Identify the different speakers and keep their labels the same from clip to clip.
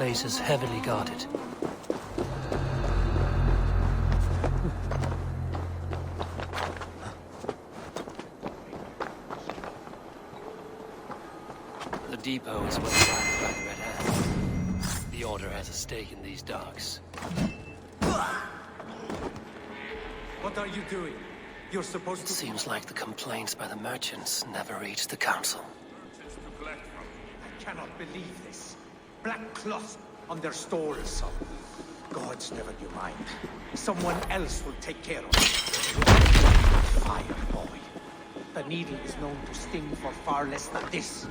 Speaker 1: place is heavily guarded. The depot is well guarded by the Red Hand. The Order has a stake in these docks.
Speaker 2: What are you doing? You're supposed to...
Speaker 1: It seems like the complaints by the merchants never reached the council.
Speaker 2: I cannot believe this. Black cloth on their stores. Gods never do mind. Someone else will take care of it. Fire, boy. The needle is known to sting for far less than this.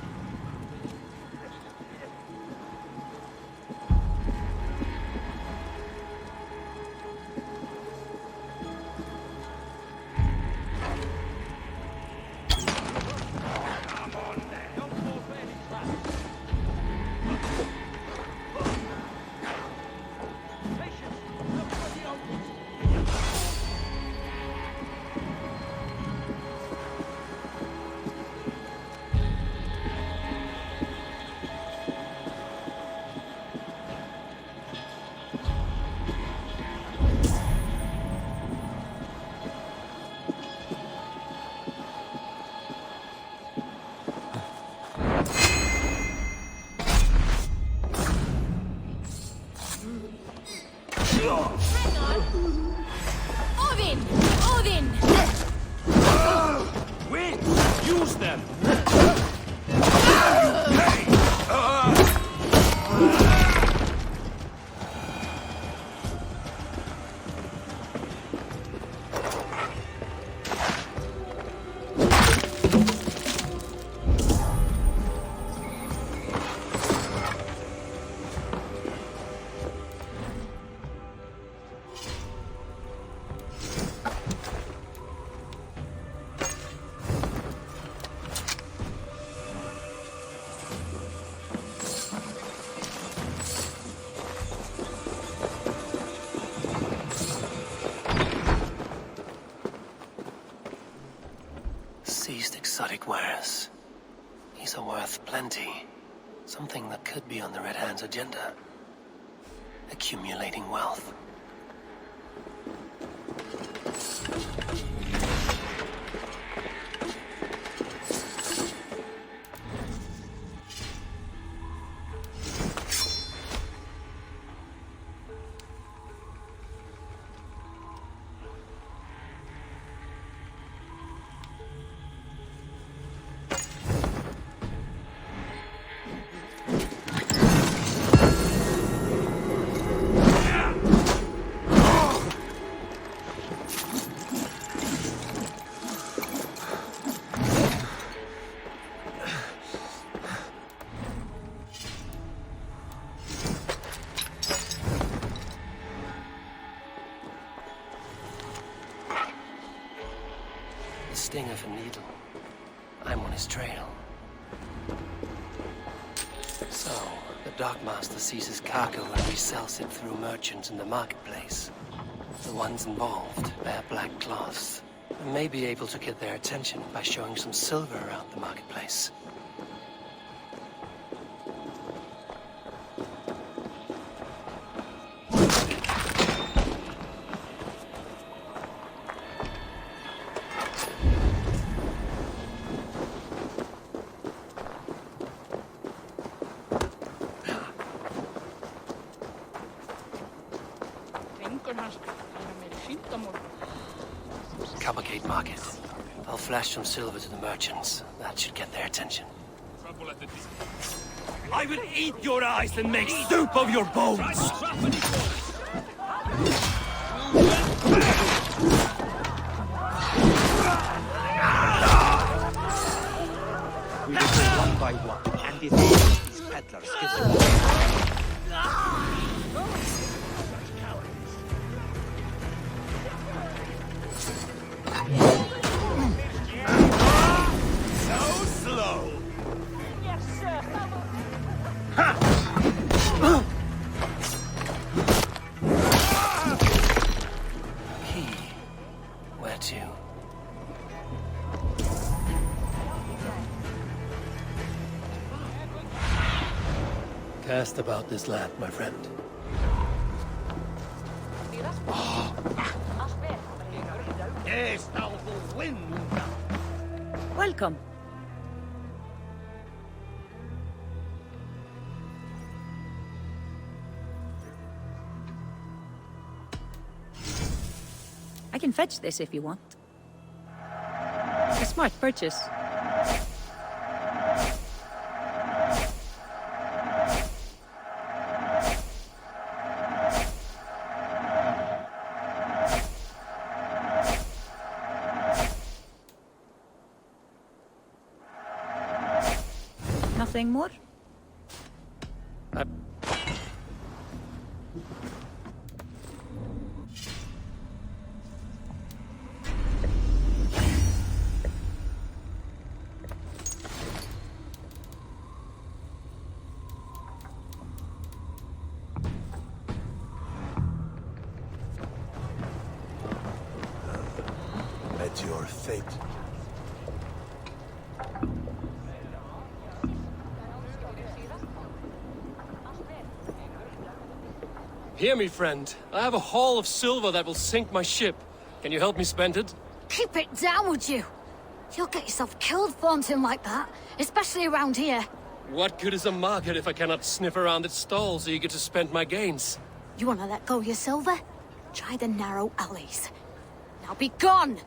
Speaker 1: Exotic wares. These are worth plenty. Something that could be on the Red Hand's agenda. Accumulating wealth. Sting of a needle. I'm on his trail. So, the dockmaster sees his cargo and resells it through merchants in the marketplace. The ones involved wear black cloths. I may be able to get their attention by showing some silver around the marketplace. Coppergate Market. I'll flash some silver to the merchants. That should get their attention.
Speaker 3: I will eat your eyes and make soup of your bones!
Speaker 2: We will go one by one, and these peddlers give them...
Speaker 1: Cast about this land, my friend.
Speaker 3: Yes, thou will win.
Speaker 4: Welcome. I can fetch this if you want. A smart purchase. Nothing more?
Speaker 5: At your fate.
Speaker 1: Hear me, friend. I have a haul of silver that will sink my ship. Can you help me spend it?
Speaker 6: Keep it down, would you? You'll get yourself killed flaunting like that, especially around here.
Speaker 1: What good is a market if I cannot sniff around its stalls eager to spend my gains?
Speaker 6: You want to let go of your silver? Try the narrow alleys. Now be gone!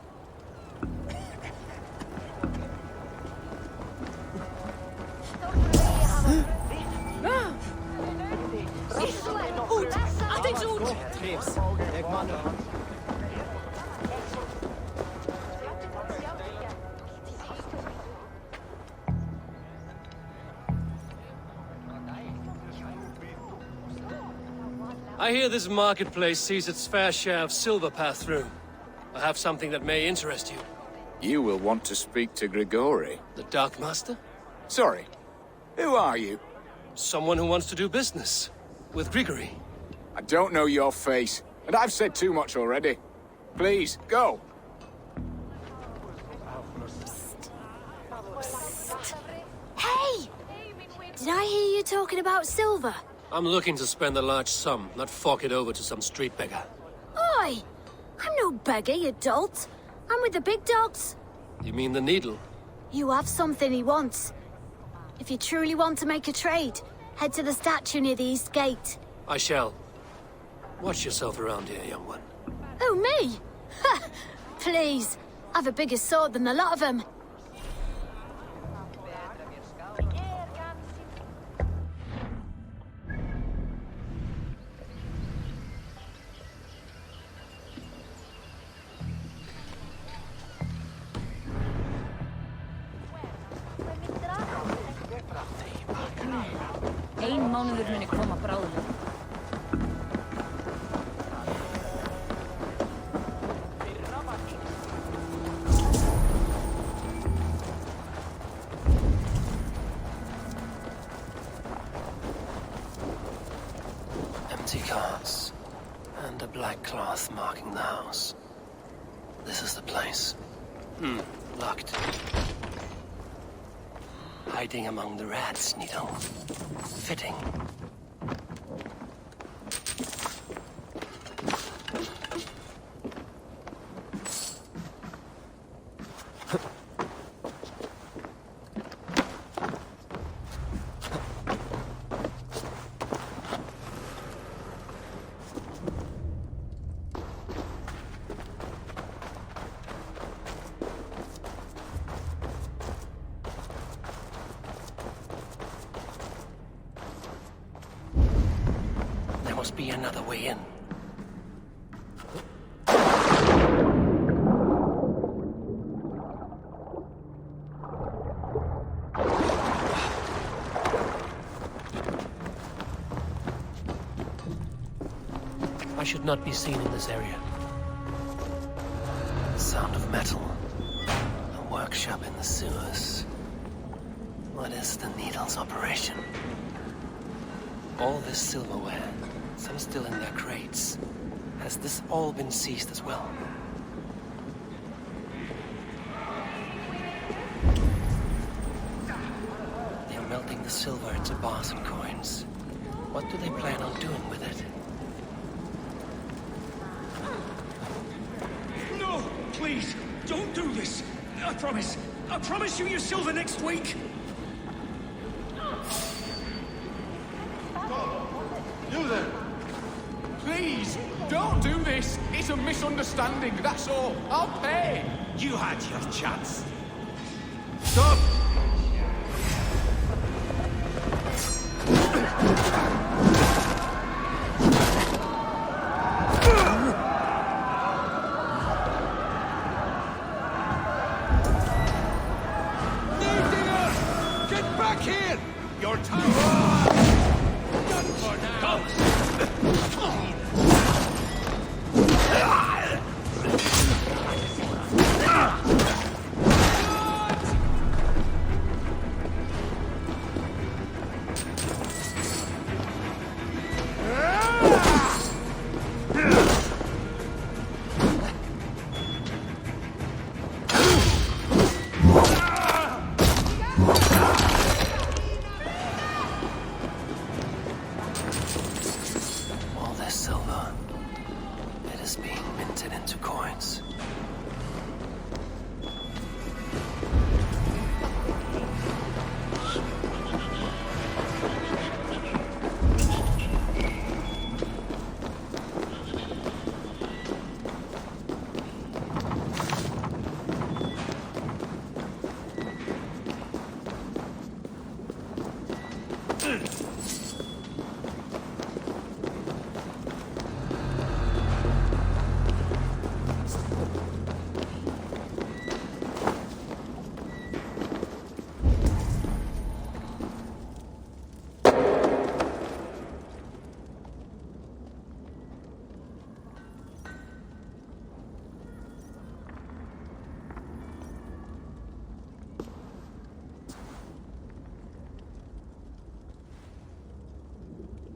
Speaker 1: I hear this marketplace sees its fair share of silver pass through. I have something that may interest you.
Speaker 7: You will want to speak to Grigori.
Speaker 1: The Dark Master?
Speaker 7: Sorry, who are you?
Speaker 1: Someone who wants to do business. With Grigory.
Speaker 7: I don't know your face, and I've said too much already. Please, go.
Speaker 6: Hey! Did I hear you talking about silver?
Speaker 1: I'm looking to spend a large sum, not fork it over to some street beggar.
Speaker 6: Oi! I'm no beggar, you dolt. I'm with the big dogs.
Speaker 1: You mean the needle?
Speaker 6: You have something he wants. If you truly want to make a trade, head to the statue near the east gate.
Speaker 1: I shall. Watch yourself around here, young one.
Speaker 6: Oh, me? Ha! Please. I've a bigger sword than the lot of them.
Speaker 4: Ein mánuður muni koma bráðum.
Speaker 1: Empty carts. And a black cloth marking the house. This is the place. Locked. Hiding among the rats, Needle. Fitting. There must be another way in. I should not be seen in this area. The sound of metal. A workshop in the sewers. What is the Needle's operation? All this silverware, some still in their crates. Has this all been seized as well? They are melting the silver into bars and coins. What do they plan on doing with it?
Speaker 3: No! Please, don't do this! I promise you your silver next week!
Speaker 7: You there! Please, don't do this! It's a misunderstanding, that's all. I'll pay!
Speaker 3: You had your chance.
Speaker 7: Stop!
Speaker 3: Get back here! Your time! Done for now!
Speaker 1: All this silver, it is being minted into coins.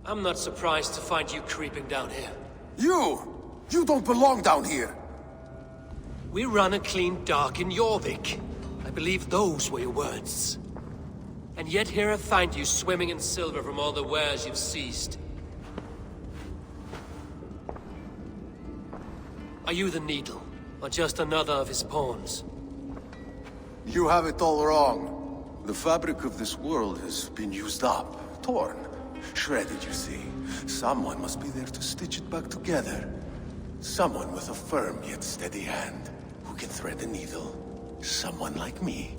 Speaker 3: I'm not surprised to find you creeping down here.
Speaker 5: You don't belong down here.
Speaker 3: We run a clean dock in Jorvik. I believe those were your words. And yet here I find you swimming in silver from all the wares you've seized. Are you the Needle, or just another of his pawns?
Speaker 5: You have it all wrong. The fabric of this world has been used up, torn, shredded, you see. Someone must be there to stitch it back together. Someone with a firm yet steady hand, who can thread a needle. Someone like me.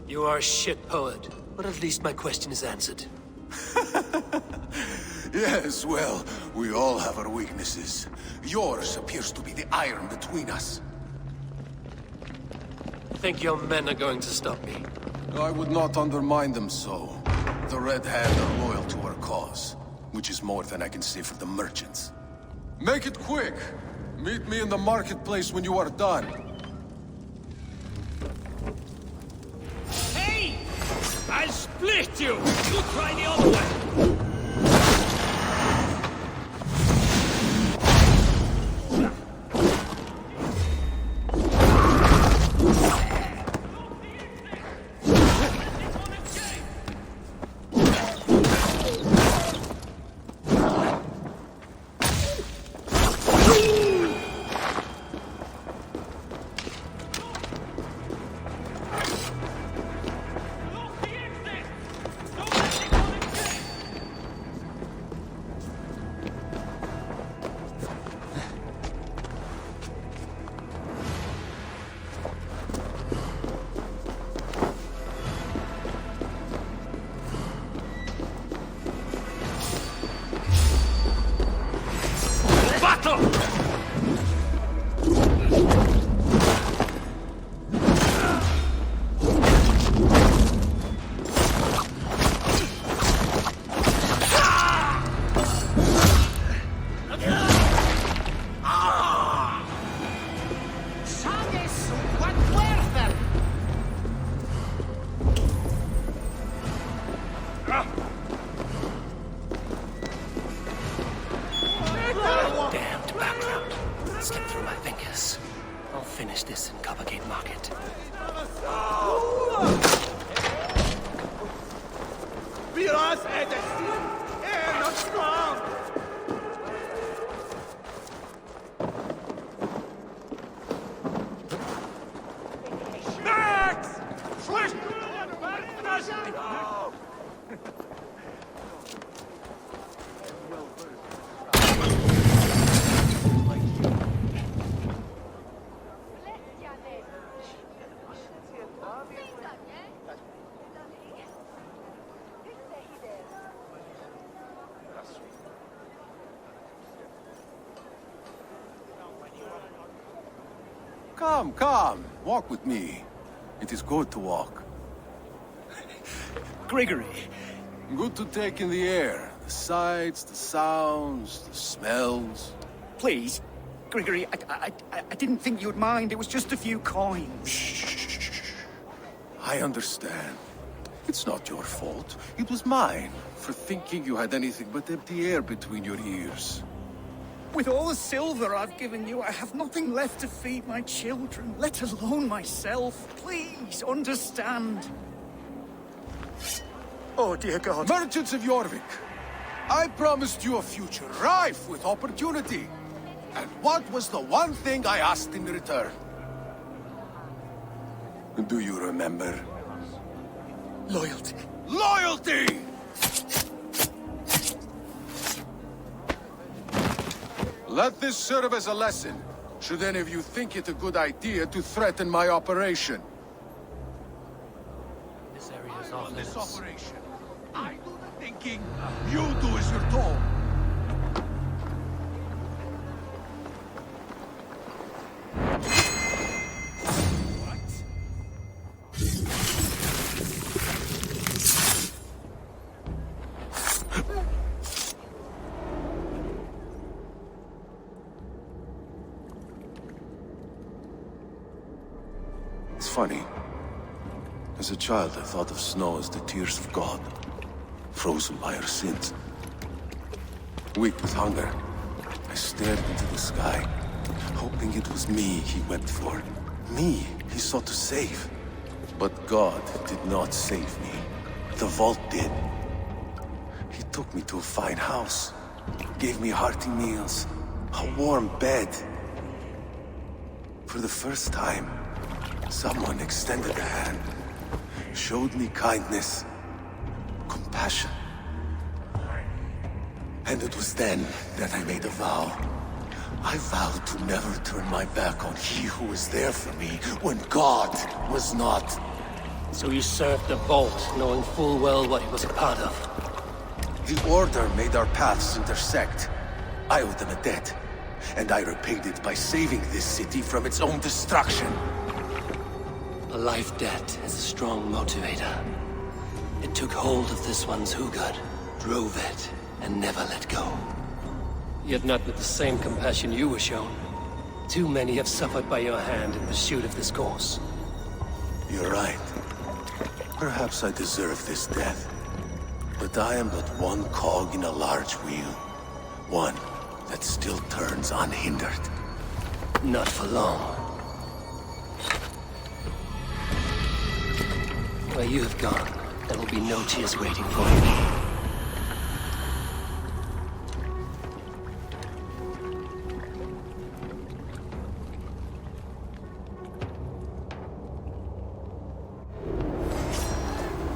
Speaker 3: You are a shit poet, but at least my question is answered.
Speaker 5: Yes, well, we all have our weaknesses. Yours appears to be the iron between us.
Speaker 3: Think your men are going to stop me?
Speaker 5: I would not undermine them so. The Red Hand are loyal to our cause, which is more than I can say for the merchants. Make it quick! Meet me in the marketplace when you are done.
Speaker 3: Hey! I'll split you! You try the other way!
Speaker 1: Damned background. Slipped through my fingers. I'll finish this in Coppergate Market.
Speaker 2: Wir aus Edison! not strong! Max! Swift!
Speaker 5: Come, come. Walk with me. It is good to walk.
Speaker 8: Gregory,
Speaker 5: Good to take in the air. The sights, the sounds, the smells.
Speaker 8: please. Gregory, I didn't think you'd mind. It was just a few coins.
Speaker 5: Shh. I understand. It's not your fault. It was mine for thinking you had anything but empty air between your ears.
Speaker 8: With all the silver I've given you, I have nothing left to feed my children, let alone myself. Please, understand. Oh, dear God.
Speaker 5: Merchants of Jorvik, I promised you a future rife with opportunity. And what was the one thing I asked in return? Do you remember?
Speaker 8: Loyalty.
Speaker 5: Loyalty! Let this serve as a lesson, should any of you think it a good idea to threaten my operation.
Speaker 1: This area is
Speaker 5: On
Speaker 1: off
Speaker 5: this
Speaker 1: limits.
Speaker 5: operation, I do the thinking, you do as you're told. It's funny. As a child, I thought of snow as the tears of God, frozen by our sins. Weak with hunger, I stared into the sky, hoping it was me he wept for. Me he sought to save. But God did not save me. The vault did. He took me to a fine house, gave me hearty meals, a warm bed. For the first time, someone extended a hand, showed me kindness, compassion. And it was then that I made a vow. I vowed to never turn my back on he who was there for me when God was not.
Speaker 1: So you served the Vault, knowing full well what it was a part of.
Speaker 5: The Order made our paths intersect. I owed them a debt, and I repaid it by saving this city from its own destruction.
Speaker 1: A life debt is a strong motivator. It took hold of this one's Hugad, drove it, and never let go. Yet not with the same compassion you were shown. Too many have suffered by your hand in pursuit of this course.
Speaker 5: You're right. Perhaps I deserve this death. But I am but one cog in a large wheel. One that still turns unhindered.
Speaker 1: Not for long. Where you have gone, there will be no tears waiting for you.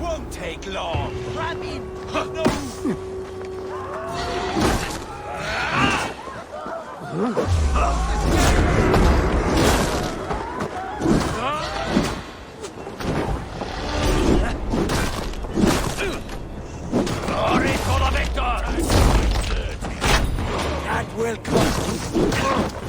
Speaker 2: Won't take long.
Speaker 8: Grab him!
Speaker 2: No!
Speaker 8: Glory to the victor! That will cost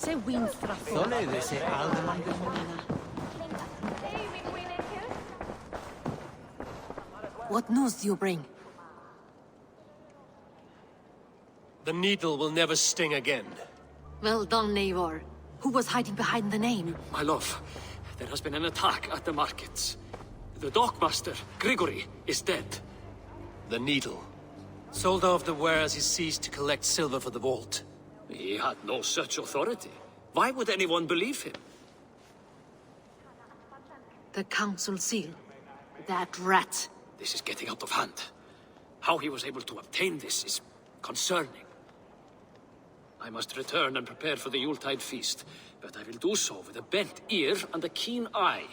Speaker 4: Se win straffor.
Speaker 9: What news do you bring?
Speaker 3: The needle will never sting again.
Speaker 9: Well done, Eivor. Who was hiding behind the name?
Speaker 10: My love, there has been an attack at the markets. The dockmaster, Grigory, is dead.
Speaker 3: The needle. Sold off the wares he seized to collect silver for the vault.
Speaker 10: He had no such authority. Why would anyone believe him?
Speaker 9: The council seal. That rat.
Speaker 10: This is getting out of hand. How he was able to obtain this is concerning. I must return and prepare for the Yuletide feast, but I will do so with a bent ear and a keen eye.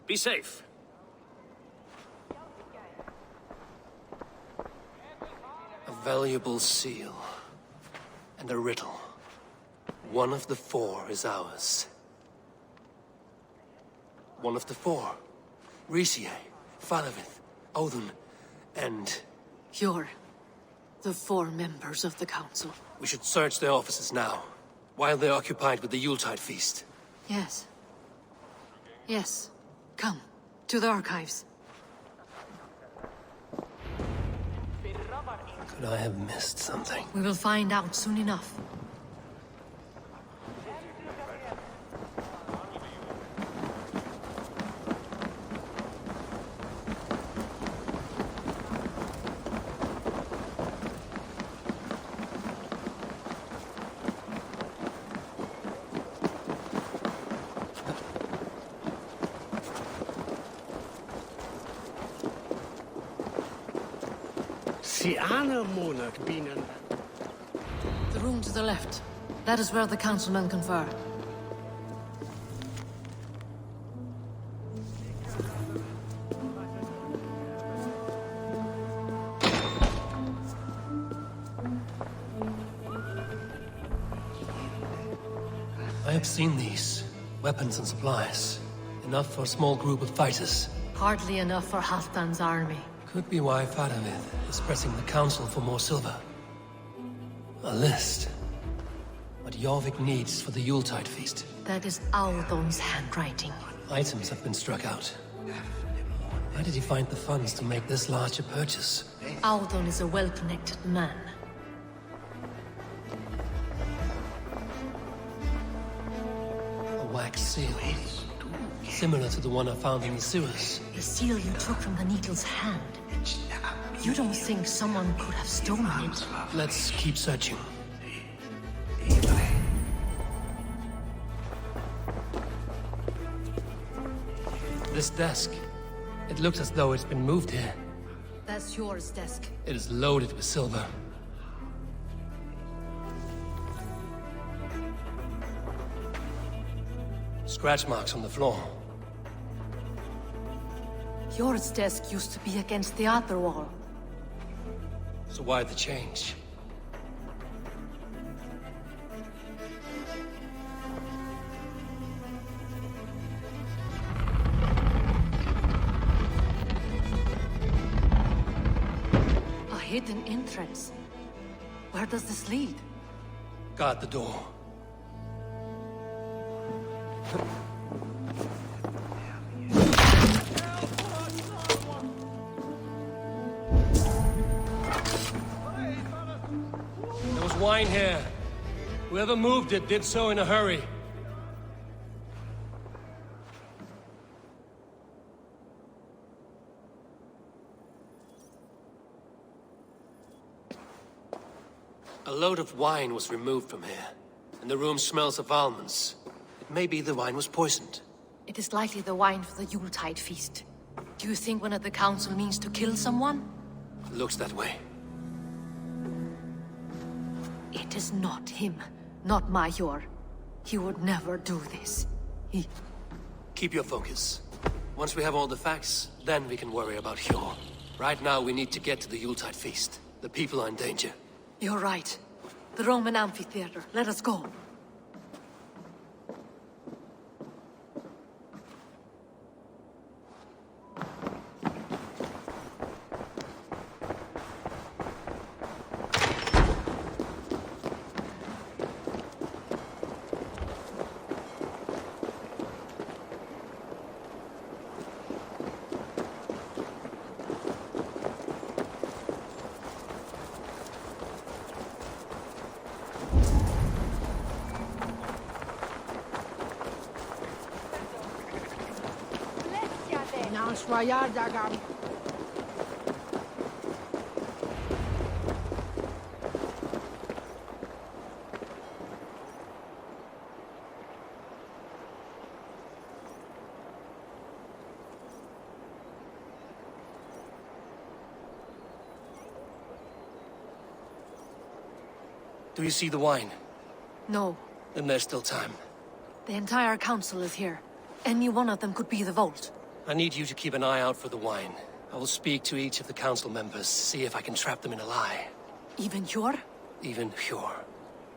Speaker 10: Be safe.
Speaker 3: A valuable seal. And a riddle. One of the four is ours. One of the four. Riesier, Falavith, Odin, and...
Speaker 9: You're the four members of the council.
Speaker 3: We should search their offices now, while they're occupied with the Yuletide feast.
Speaker 9: Yes. Yes. Come, to the archives.
Speaker 3: Could I have missed something?
Speaker 9: We will find out soon enough. The room to the left. That is where the councilmen confer.
Speaker 3: I have seen these. Weapons and supplies. Enough for a small group of fighters.
Speaker 9: Hardly enough for Halfdan's army.
Speaker 3: Could be why Faravith is pressing the council for more silver. A list. What Jorvik needs for the Yuletide feast.
Speaker 9: That is Audon's handwriting.
Speaker 3: Items have been struck out. Where did he find the funds to make this large a purchase?
Speaker 9: Audon is a well-connected man.
Speaker 3: A wax seal. Similar to the one I found in the sewers.
Speaker 9: The seal you took from the needle's hand. You don't think someone could have stolen it?
Speaker 3: Let's keep searching. This desk. It looks as though it's been moved here.
Speaker 9: That's yours, desk.
Speaker 3: It is loaded with silver. Scratch marks on the floor.
Speaker 9: Yours desk used to be against the other wall.
Speaker 3: So why the change?
Speaker 9: A hidden entrance. Where does this lead?
Speaker 3: Guard the door. There was wine here. Whoever moved it did so in a hurry. A load of wine was removed from here, and the room smells of almonds. It may be the wine was poisoned.
Speaker 9: It is likely the wine for the Yuletide feast. Do you think one of the council means to kill someone?
Speaker 3: Looks that way.
Speaker 9: It is not him, not Major. He would never do this. He...
Speaker 3: Keep your focus. Once we have all the facts, then we can worry about Hjor. Right now, we need to get to the Yuletide feast. The people are in danger.
Speaker 9: You're right. The Roman amphitheater. Let us go.
Speaker 1: Do you see the wine?
Speaker 9: No.
Speaker 1: Then there's still time.
Speaker 9: The entire council is here. Any one of them could be the vault.
Speaker 1: I need you to keep an eye out for the wine. I will speak to each of the council members, see if I can trap them in a lie.
Speaker 9: Even Hjor?
Speaker 1: Even Hjor.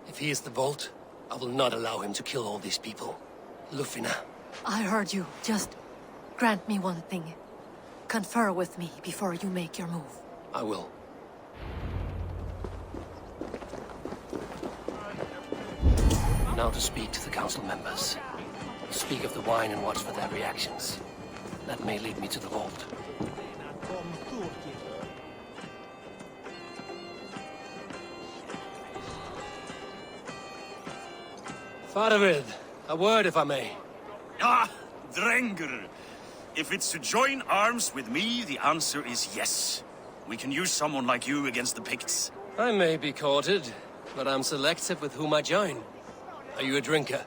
Speaker 1: If he is the vault, I will not allow him to kill all these people. Lufina.
Speaker 9: I heard you. Just grant me one thing. Confer with me before you make your move.
Speaker 1: I will. Now to speak to the council members. Speak of the wine and watch for their reactions. That may lead me to the vault. Faravid, a word if I may.
Speaker 11: Ah, Drengr. If it's to join arms with me, the answer is yes. We can use someone like you against the Picts.
Speaker 1: I may be courted, but I'm selective with whom I join. Are you a drinker?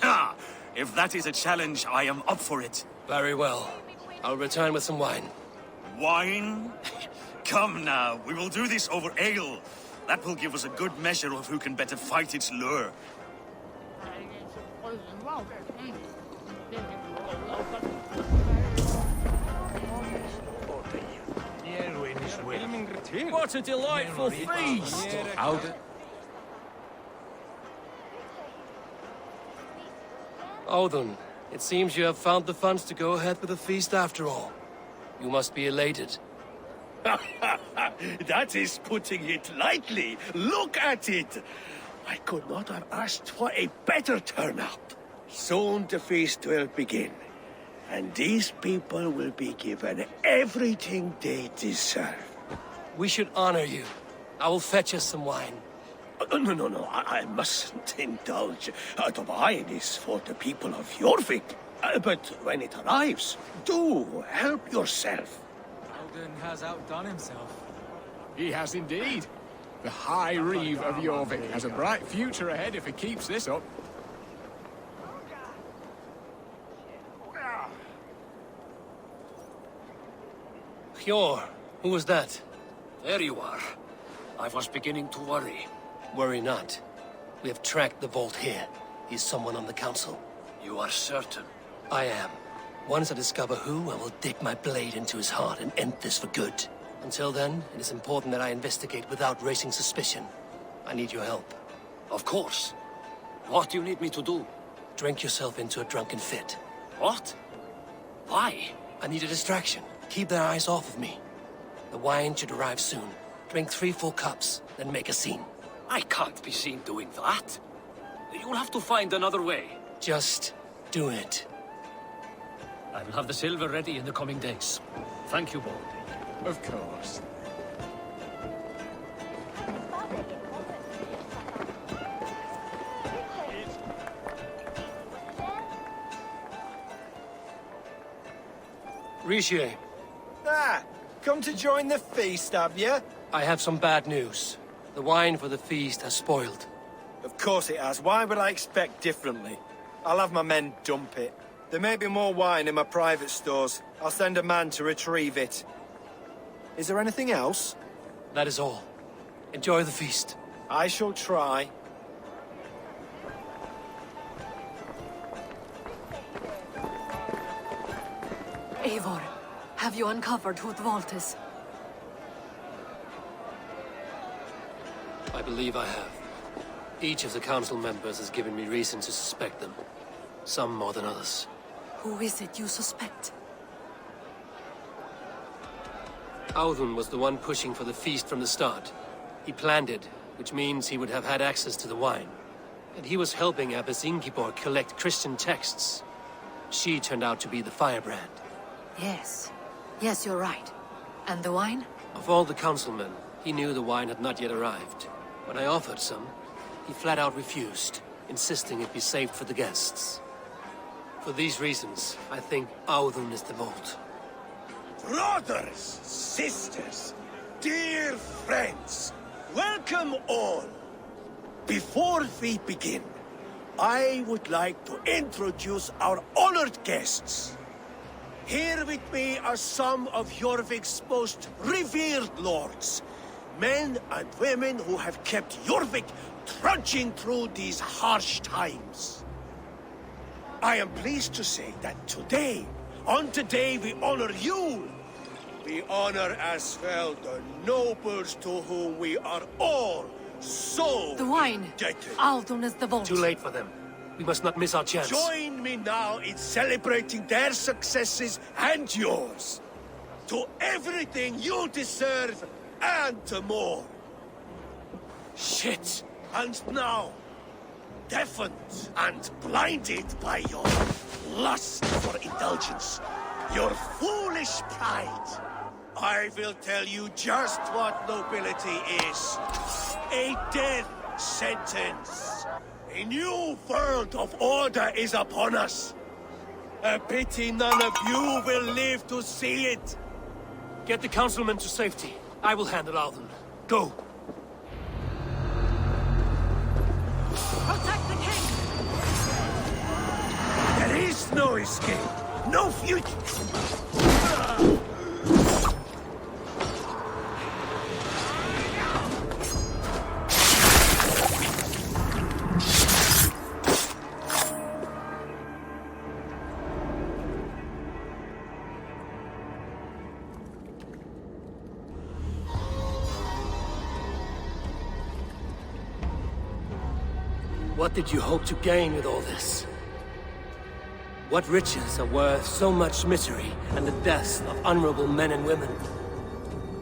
Speaker 11: Ha! If that is a challenge, I am up for it.
Speaker 1: Very well. I'll return with some wine.
Speaker 11: Wine? Come now, we will do this over ale. That will give us a good measure of who can better fight its lure.
Speaker 8: What a delightful feast!
Speaker 1: Odin, it seems you have found the funds to go ahead with the feast after all. You must be elated.
Speaker 12: That is putting it lightly. Look at it. I could not have asked for a better turnout. Soon the feast will begin. And these people will be given everything they deserve.
Speaker 1: We should honor you. I will fetch us some wine.
Speaker 12: No, I mustn't indulge. The wine is for the people of Jorvik. But when it arrives, do help yourself.
Speaker 7: Alden has outdone himself. He has indeed. The High Reeve of Jorvik has a bright future ahead if he keeps this up.
Speaker 1: Hjor, who was that?
Speaker 10: There you are. I was beginning to worry.
Speaker 1: Worry not. We have tracked the vault here. He's someone on the council.
Speaker 10: You are certain?
Speaker 1: I am. Once I discover who, I will dig my blade into his heart and end this for good. Until then, it is important that I investigate without raising suspicion. I need your help.
Speaker 10: Of course. What do you need me to do?
Speaker 1: Drink yourself into a drunken fit.
Speaker 10: What? Why?
Speaker 1: I need a distraction. Keep their eyes off of me. The wine should arrive soon. Drink 3 full cups, then make a scene.
Speaker 10: I can't be seen doing that. You'll have to find another way.
Speaker 1: Just do it.
Speaker 10: I will have the silver ready in the coming days. Thank you both.
Speaker 7: Of course.
Speaker 1: Rishi,
Speaker 13: Come to join the feast, have you?
Speaker 1: I have some bad news. The wine for the feast has spoiled.
Speaker 13: Of course it has. Why would I expect differently? I'll have my men dump it. There may be more wine in my private stores. I'll send a man to retrieve it. Is there anything else?
Speaker 1: That is all. Enjoy the feast.
Speaker 13: I shall try.
Speaker 9: Eivor, have you uncovered who the vault is?
Speaker 1: I believe I have. Each of the council members has given me reason to suspect them. Some more than others.
Speaker 9: Who is it you suspect?
Speaker 1: Audun was the one pushing for the feast from the start. He planned it, which means he would have had access to the wine. And he was helping Abbess Ingibor collect Christian texts. She turned out to be the firebrand.
Speaker 9: Yes. Yes, you're right. And the wine?
Speaker 1: Of all the councilmen, he knew the wine had not yet arrived. When I offered some, he flat out refused, insisting it be saved for the guests. For these reasons, I think Audun is the vault.
Speaker 12: Brothers, sisters, dear friends, welcome all. Before we begin, I would like to introduce our honored guests. Here with me are some of Jorvik's most revered lords. Men and women who have kept Jorvik trudging through these harsh times. I am pleased to say that today, on today we honor you. We honor as well the nobles to whom we are all so
Speaker 9: The wine.
Speaker 12: indebted.
Speaker 9: Aldon is the vault.
Speaker 3: Too late for them. We must not miss our chance.
Speaker 12: Join me now in celebrating their successes and yours. To everything you deserve and to more.
Speaker 3: Shit!
Speaker 12: And now, deafened and blinded by your lust for indulgence, your foolish pride, I will tell you just what nobility is. A death sentence. A new world of order is upon us. A pity none of you will live to see it.
Speaker 3: Get the councilman to safety. I will handle Alden. Go!
Speaker 9: Protect the king!
Speaker 12: There is no escape, no future.
Speaker 3: What did you hope to gain with all this? What riches are worth so much misery and the deaths of honorable men and women?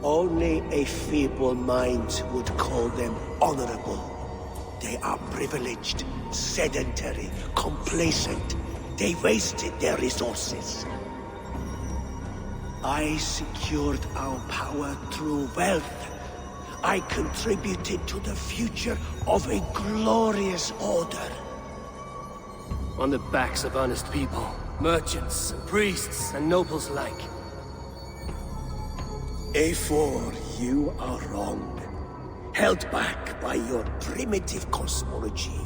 Speaker 12: Only a feeble mind would call them honorable. They are privileged, sedentary, complacent. They wasted their resources. I secured our power through wealth. I contributed to the future of a glorious order.
Speaker 3: On the backs of honest people, merchants, and priests, and nobles alike.
Speaker 12: Eivor, you are wrong. Held back by your primitive cosmology.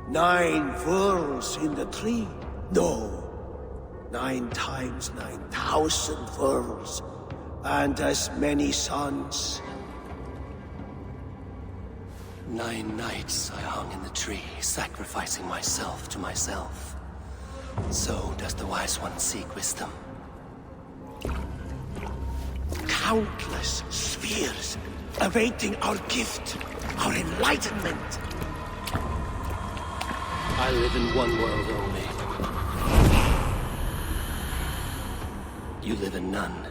Speaker 12: 9 worlds in the tree? No. 9 times 9,000 worlds. And as many suns.
Speaker 1: 9 nights I hung in the tree, sacrificing myself to myself. So does the wise one seek wisdom.
Speaker 12: Countless spheres awaiting our gift, our enlightenment.
Speaker 3: I live in one world only.
Speaker 1: You live in none.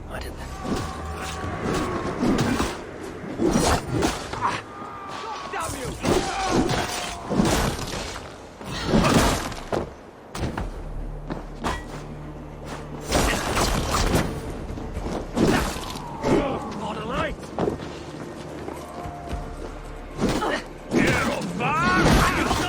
Speaker 1: I did that.
Speaker 12: Damn you!
Speaker 3: Not alive!
Speaker 12: You're back!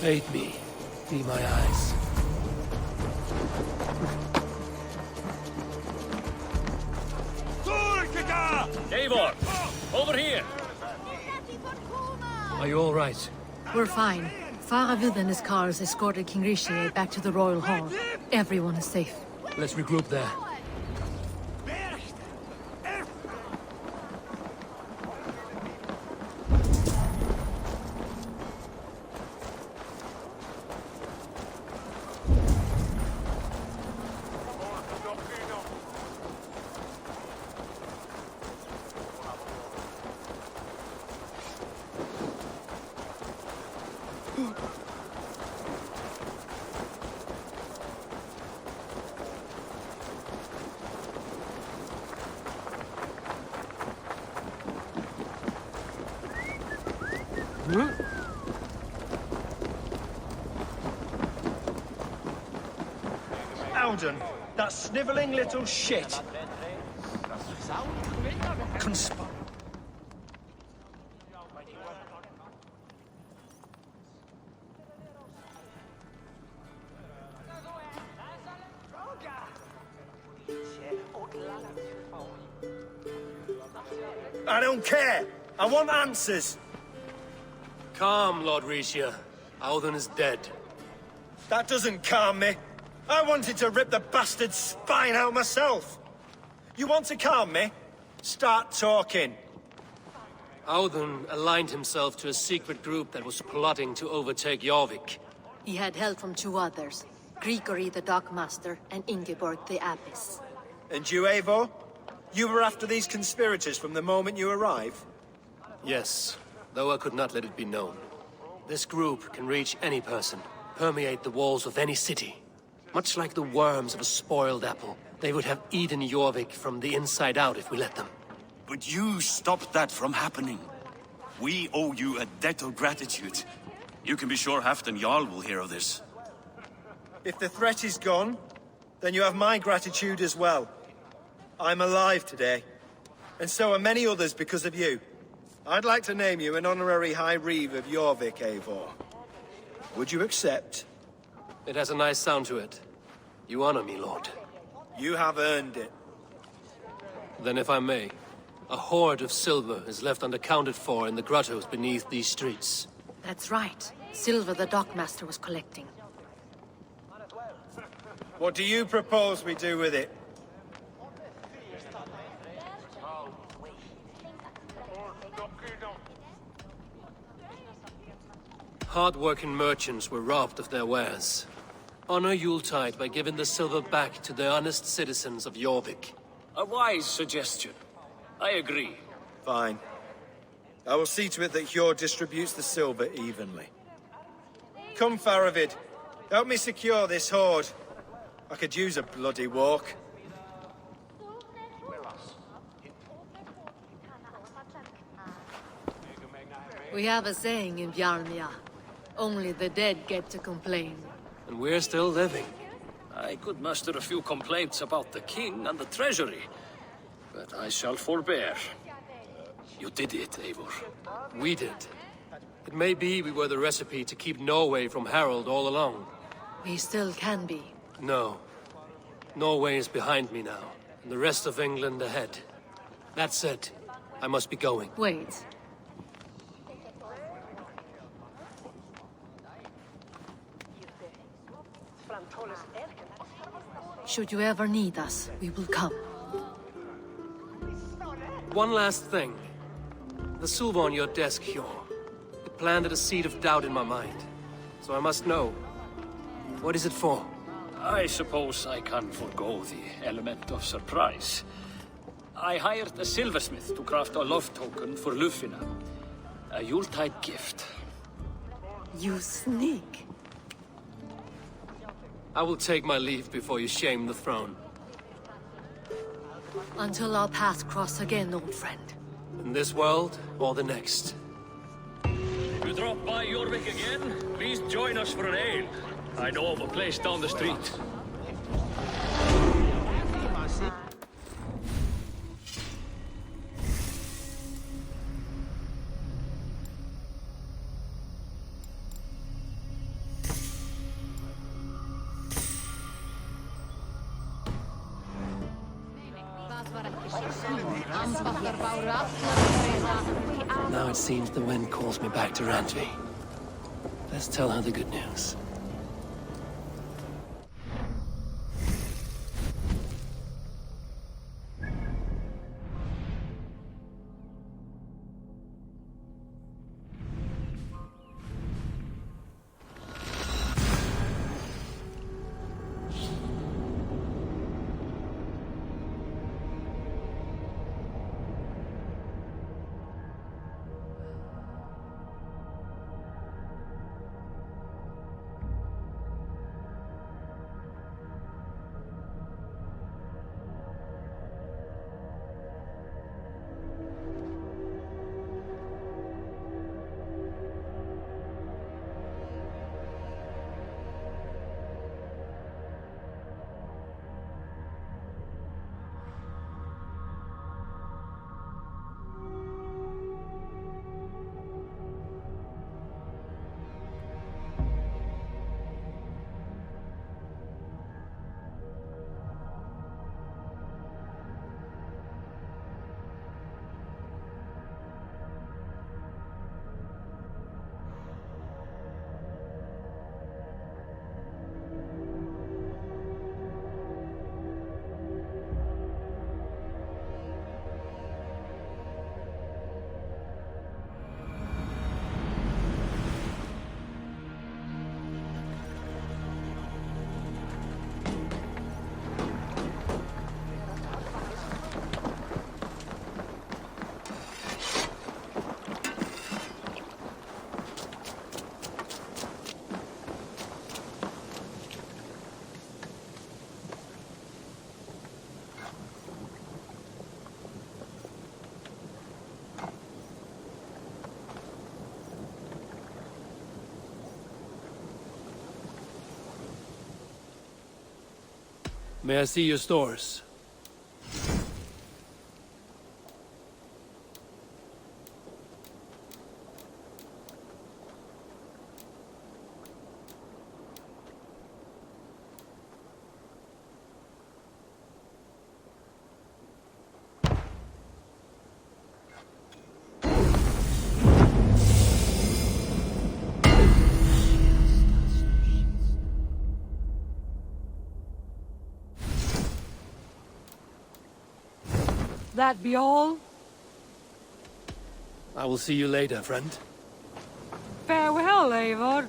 Speaker 3: Aid me. Be my eyes.
Speaker 10: Eivor! Over here!
Speaker 3: Are you all right?
Speaker 9: We're fine. Faravid and his cars escorted King Rishi back to the Royal Hall. Everyone is safe.
Speaker 3: Let's regroup there.
Speaker 13: Alden, that snivelling little shit. I don't care. I want answers.
Speaker 3: Calm, Lord Rishi. Audun is dead.
Speaker 13: That doesn't calm me. I wanted to rip the bastard's spine out myself. You want to calm me? Start talking.
Speaker 3: Audun aligned himself to a secret group that was plotting to overtake Jorvik.
Speaker 9: He had help from two others, Grigory the Dockmaster and Ingeborg the Abbess.
Speaker 13: And you, Eivor? You were after these conspirators from the moment you arrived?
Speaker 3: Yes, though I could not let it be known. This group can reach any person, permeate the walls of any city. Much like the worms of a spoiled apple, they would have eaten Jorvik from the inside out if we let them.
Speaker 11: But you stopped that from happening. We owe you a debt of gratitude. You can be sure Halfdan Jarl will hear of this.
Speaker 13: If the threat is gone, then you have my gratitude as well. I'm alive today, and so are many others because of you. I'd like to name you an honorary High Reeve of Jorvik, Eivor. Would you accept?
Speaker 3: It has a nice sound to it. You honor me, Lord.
Speaker 13: You have earned it.
Speaker 3: Then if I may, a hoard of silver is left unaccounted for in the grottos beneath these streets.
Speaker 9: That's right. Silver the Dockmaster was collecting.
Speaker 13: What do you propose we do with it?
Speaker 3: Hard-working merchants were robbed of their wares. Honor Yuletide by giving the silver back to the honest citizens of Jorvik.
Speaker 10: A wise suggestion. I agree.
Speaker 13: Fine. I will see to it that Hjord distributes the silver evenly. Come, Faravid. Help me secure this hoard. I could use a bloody walk.
Speaker 9: We have a saying in Bjarnia. Only the dead get to complain.
Speaker 3: And we're still living.
Speaker 10: I could muster a few complaints about the king and the treasury, but I shall forbear. You did it, Eivor.
Speaker 3: We did. It may be we were the recipe to keep Norway from Harald all along.
Speaker 9: We still can be.
Speaker 3: No. Norway is behind me now, and the rest of England ahead. That said, I must be going.
Speaker 9: Wait. Should you ever need us, we will come.
Speaker 3: One last thing. The silver on your desk, Hjord. It planted a seed of doubt in my mind. So I must know. What is it for?
Speaker 10: I suppose I can forgo the element of surprise. I hired a silversmith to craft a love token for Lufina. A Yuletide gift.
Speaker 9: You sneak.
Speaker 3: I will take my leave before you shame the throne.
Speaker 9: Until our paths cross again, old friend.
Speaker 3: In this world, or the next.
Speaker 10: If you drop by Jorvik again, please join us for an ale. I know of a place down the street.
Speaker 1: Now it seems the wind calls me back to Randvi. Let's tell her the good news. May I see your stores?
Speaker 14: That be all?
Speaker 1: I will see you later, friend.
Speaker 14: Farewell, Eivor.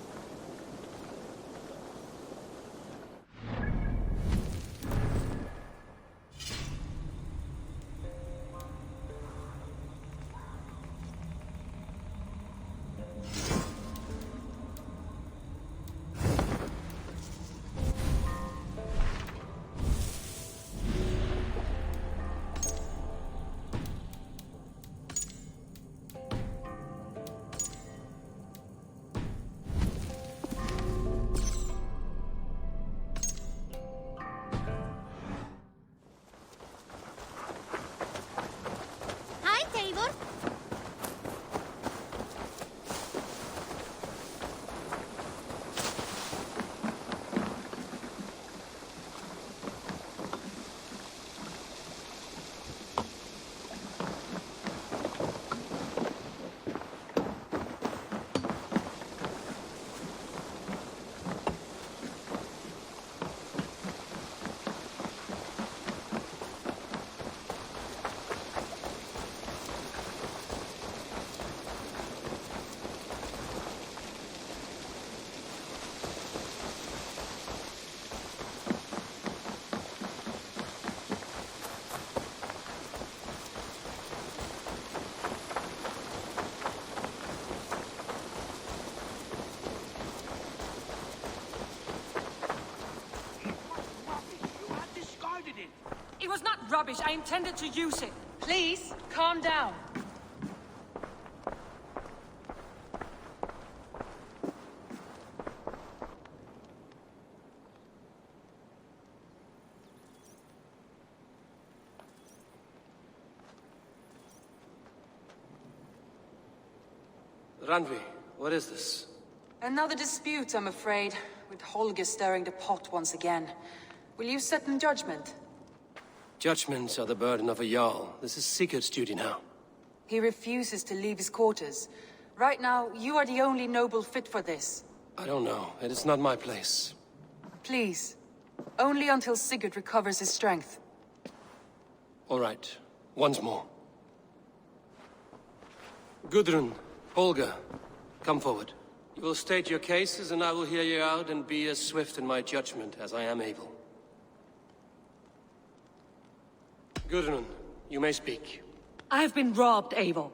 Speaker 14: It was not rubbish. I intended to use it. Please, calm down.
Speaker 1: Randvi, what is this?
Speaker 15: Another dispute, I'm afraid, with Holger stirring the pot once again. Will you sit in judgment?
Speaker 3: Judgments are the burden of a Jarl. This is Sigurd's duty now.
Speaker 15: He refuses to leave his quarters. Right now, you are the only noble fit for this.
Speaker 3: I don't know. It is not my place.
Speaker 15: Please. Only until Sigurd recovers his strength.
Speaker 3: All right. Once more. Gudrun, Holger, come forward. You will state your cases, and I will hear you out and be as swift in my judgment as I am able. Gudrun, you may speak.
Speaker 14: I have been robbed, Eivor.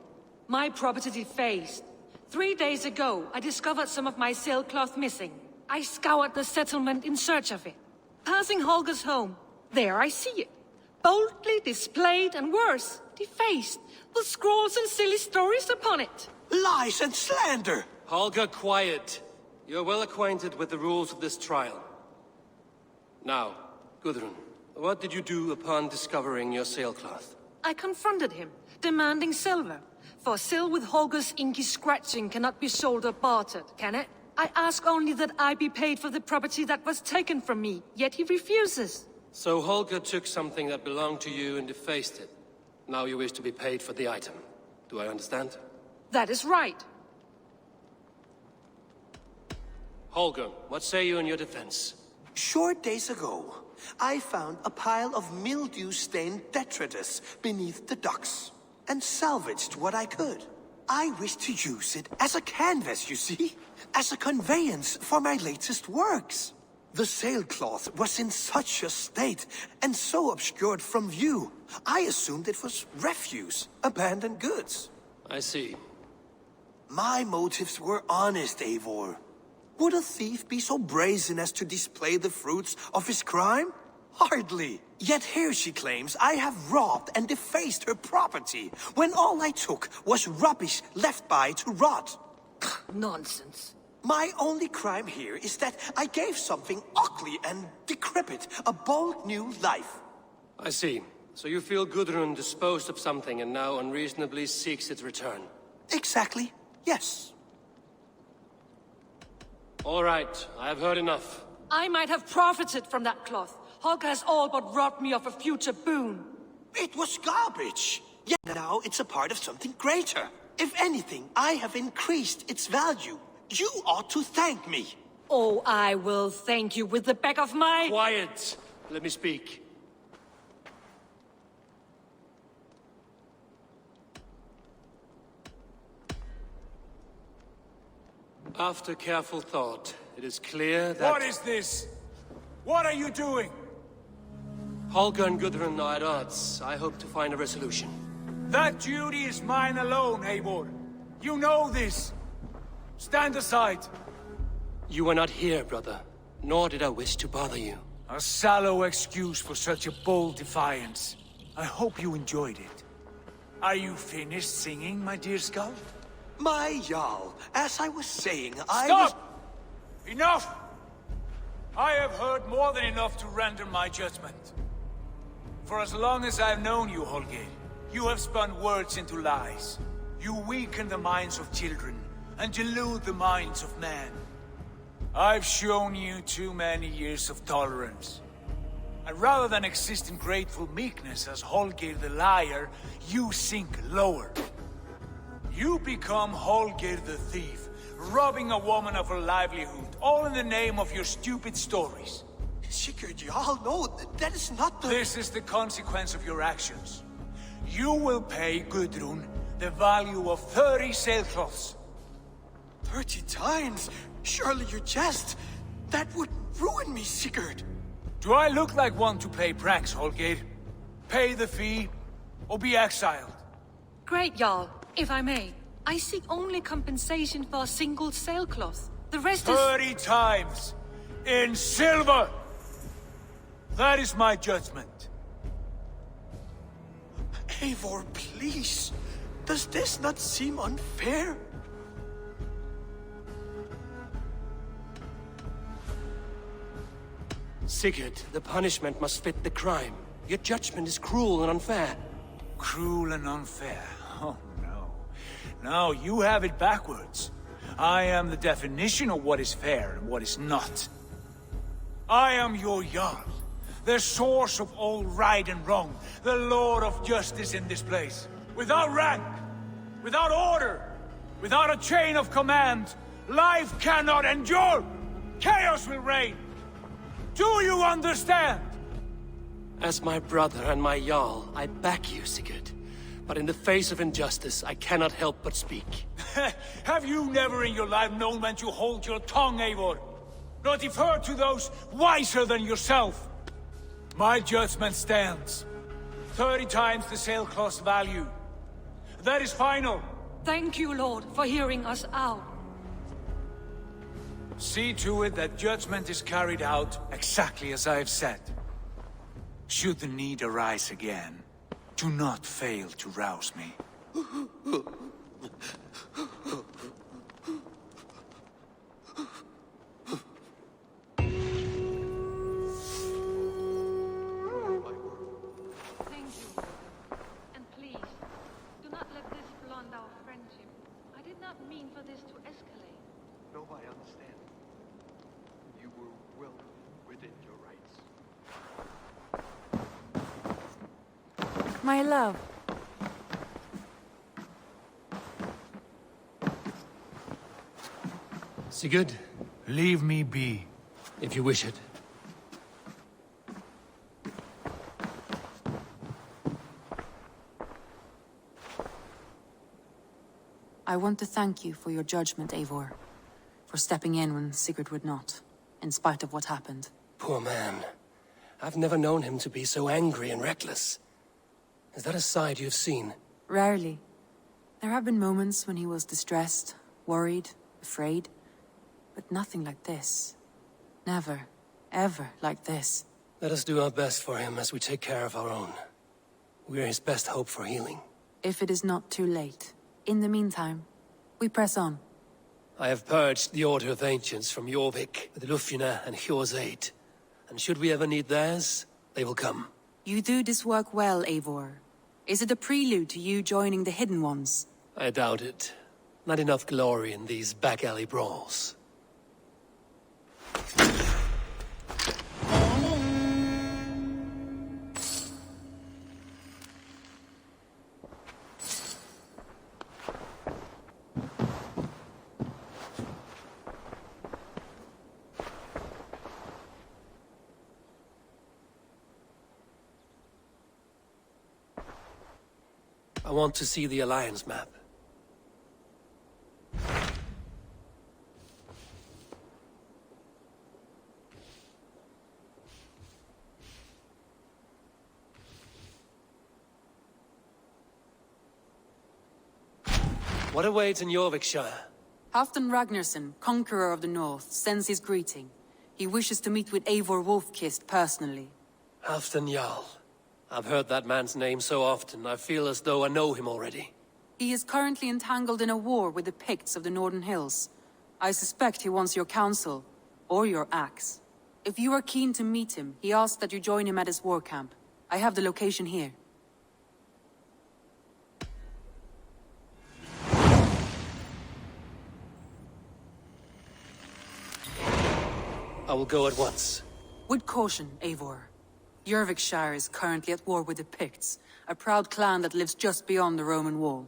Speaker 14: My property defaced. 3 days ago, I discovered some of my sailcloth missing. I scoured the settlement in search of it. Passing Holger's home, there I see it. Boldly displayed and worse, defaced, with scrawls and silly stories upon it.
Speaker 12: Lies and slander!
Speaker 3: Holger, quiet. You're well acquainted with the rules of this trial. Now, Gudrun, what did you do upon discovering your sailcloth?
Speaker 14: I confronted him, demanding silver. For sil with Holger's inky scratching cannot be sold or bartered, can it? I ask only that I be paid for the property that was taken from me, yet he refuses.
Speaker 3: So Holger took something that belonged to you and defaced it. Now you wish to be paid for the item. Do I understand?
Speaker 14: That is right.
Speaker 3: Holger, what say you in your defense?
Speaker 12: Short days ago, I found a pile of mildew-stained detritus beneath the docks, and salvaged what I could. I wish to use it as a canvas, you see? As a conveyance for my latest works. The sailcloth was in such a state, and so obscured from view, I assumed it was refuse, abandoned goods.
Speaker 3: I see.
Speaker 12: My motives were honest, Eivor. Would a thief be so brazen as to display the fruits of his crime? Hardly. Yet here she claims I have robbed and defaced her property, when all I took was rubbish left by to rot.
Speaker 14: Nonsense.
Speaker 12: My only crime here is that I gave something ugly and decrepit a bold new life.
Speaker 3: I see. So you feel Gudrun disposed of something and now unreasonably seeks its return?
Speaker 12: Exactly, yes.
Speaker 3: All right, I have heard enough.
Speaker 14: I might have profited from that cloth. Holger has all but robbed me of a future boon.
Speaker 12: It was garbage. Yet now it's a part of something greater. If anything, I have increased its value. You ought to thank me.
Speaker 14: Oh, I will thank you with the back of my...
Speaker 3: Quiet! Let me speak. After careful thought, it is clear that...
Speaker 2: What is this? What are you doing?
Speaker 3: Holger and Gudrun are at odds. I hope to find a resolution.
Speaker 2: That duty is mine alone, Eivor. You know this. Stand aside.
Speaker 3: You were not here, brother. Nor did I wish to bother you.
Speaker 2: A sallow excuse for such a bold defiance. I hope you enjoyed it. Are you finished singing, my dear Skull?
Speaker 12: My Jarl, as I was saying,
Speaker 2: Stop! Enough! I have heard more than enough to render my judgment. For as long as I've known you, Holger, you have spun words into lies. You weaken the minds of children, and delude the minds of men. I've shown you too many years of tolerance. And rather than exist in grateful meekness as Holger the liar, you sink lower. You become Holger the thief, robbing a woman of her livelihood, all in the name of your stupid stories.
Speaker 12: Sigurd, Jarl, no, that is not the...
Speaker 2: This is the consequence of your actions. You will pay Gudrun the value of 30 sailcloths.
Speaker 12: 30 times? Surely you jest. That would ruin me, Sigurd.
Speaker 2: Do I look like one to play pranks, Holger? Pay the fee, or be exiled.
Speaker 14: Great, Jarl. If I may, I seek only compensation for a single sailcloth. The rest is...
Speaker 2: 30 times! In silver! That is my judgment.
Speaker 12: Eivor, please. Does this not seem unfair?
Speaker 3: Sigurd, the punishment must fit the crime. Your judgment is cruel and unfair.
Speaker 2: Cruel and unfair? Oh, no. No, you have it backwards. I am the definition of what is fair and what is not. I am your Jarl, the source of all right and wrong, the Lord of justice in this place. Without rank, without order, without a chain of command, life cannot endure! Chaos will reign! Do you understand?
Speaker 3: As my brother and my Jarl, I back you, Sigurd. But in the face of injustice, I cannot help but speak.
Speaker 2: Have you never in your life known when to hold your tongue, Eivor? Not defer to those wiser than yourself? My judgment stands. 30 times the sailcloth's value. That is final.
Speaker 14: Thank you, Lord, for hearing us out.
Speaker 2: See to it that judgment is carried out exactly as I have said. Should the need arise again, do not fail to rouse me.
Speaker 14: Thank you. And please, do not let this blunt our friendship. I did not mean for this to escalate.
Speaker 16: No, I understand. You were well within your rights.
Speaker 15: My love.
Speaker 3: Sigurd?
Speaker 2: Leave me be.
Speaker 3: If you wish it.
Speaker 15: I want to thank you for your judgment, Eivor. For stepping in when Sigurd would not, in spite of what happened.
Speaker 3: Poor man. I've never known him to be so angry and reckless. Is that a side you've seen?
Speaker 15: Rarely. There have been moments when he was distressed, worried, afraid. But nothing like this. Never, ever like this.
Speaker 3: Let us do our best for him as we take care of our own. We're his best hope for healing.
Speaker 15: If it is not too late. In the meantime, we press on.
Speaker 3: I have purged the Order of Ancients from Jorvik with Lufjuna and Hjor's aid. And should we ever need theirs, they will come.
Speaker 15: You do this work well, Eivor. Is it a prelude to you joining the Hidden Ones?
Speaker 3: I doubt it. Not enough glory in these back-alley brawls. I want to see the Alliance map. What awaits in Jorvikshire?
Speaker 15: Halfdan Ragnarsson, Conqueror of the North, sends his greeting. He wishes to meet with Eivor Wolfkist personally.
Speaker 3: Halfdan Jarl. I've heard that man's name so often, I feel as though I know him already.
Speaker 15: He is currently entangled in a war with the Picts of the Northern Hills. I suspect he wants your counsel, or your axe. If you are keen to meet him, he asks that you join him at his war camp. I have the location here.
Speaker 3: I will go at once.
Speaker 15: With caution, Eivor. Jorvikshire is currently at war with the Picts, a proud clan that lives just beyond the Roman wall.